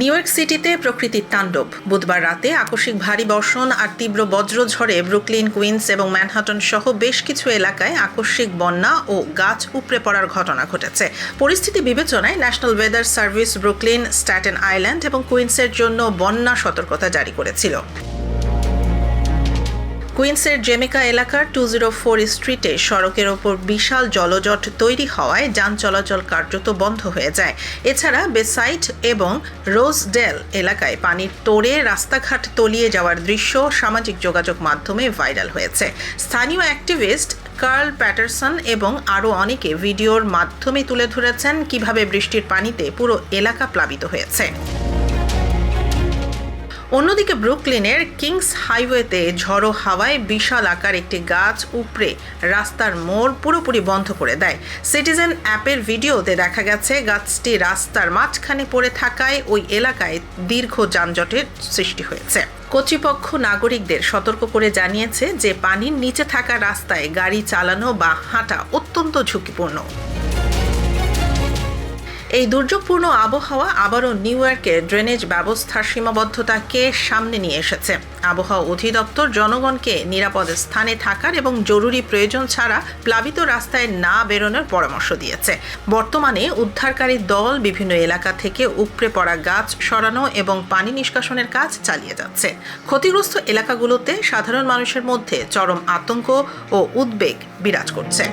New York সিটিতে প্রকৃতির তাণ্ডব। বুধবার রাতে আকস্মিক ভারী বর্ষণ আর তীব্র বজ্রঝড়ে ব্রুকলিন, কুইন্স এবং ম্যানহাটন সহ বেশ কিছু এলাকায় আকস্মিক বন্যা ও গাছ উপড়ে পড়ার ঘটনা ঘটেছে। পরিস্থিতি বিবেচনায় national weather service Brooklyn, Staten island এবং কুইন্সের জন্য বন্যা সতর্কতা জারি করেছিল। কুইন্সের জেমিকা এলাকার 204 স্ট্রিটে সড়কের ওপর বিশাল জলজট তৈরি হওয়ায় যান চলাচল কার্যত বন্ধ হয়ে যায়। এছাড়া বেসাইড এবং রোজডেল এলাকায় পানির তোড়ে রাস্তাঘাট তলিয়ে যাওয়ার দৃশ্য সামাজিক যোগাযোগ মাধ্যমে ভাইরাল হয়েছে। স্থানীয় অ্যাক্টিভিস্ট কার্ল প্যাটারসন এবং আরও অনেকে ভিডিওর মাধ্যমে তুলে ধরেছেন কিভাবে বৃষ্টির পানিতে পুরো এলাকা প্লাবিত হয়েছে। অন্যদিকে ব্রুকলিনের কিংস হাইওয়েতে ঝড়ো হাওয়ায় বিশাল আকার একটি গাছ উপড়ে রাস্তার মোড় পুরোপুরি বন্ধ করে দেয়। সিটিজেন অ্যাপের ভিডিওতে দেখা গেছে গাছটি রাস্তার মাঝখানে পড়ে থাকায় ওই এলাকায় দীর্ঘ যানজটের সৃষ্টি হয়েছে। কর্তৃপক্ষ নাগরিকদের সতর্ক করে জানিয়েছে যে পানির নিচে থাকা রাস্তায় গাড়ি চালানো বা হাঁটা অত্যন্ত ঝুঁকিপূর্ণ। এই দুর্যোগপূর্ণ আবহাওয়া আবারও নিউ ইয়র্কের ড্রেনেজ ব্যবস্থার সীমাবদ্ধতাকে সামনে নিয়ে এসেছে। আবহাওয়া অধিদপ্তর জনগণকে নিরাপদ স্থানে থাকার এবং জরুরি প্রয়োজন ছাড়া প্লাবিত রাস্তায় না বেরোনোর পরামর্শ দিয়েছে। বর্তমানে উদ্ধারকারী দল বিভিন্ন এলাকা থেকে উপড়ে পড়া গাছ সরানো এবং পানি নিষ্কাশনের কাজ চালিয়ে যাচ্ছে। ক্ষতিগ্রস্ত এলাকাগুলোতে সাধারণ মানুষের মধ্যে চরম আতঙ্ক ও উদ্বেগ বিরাজ করছে।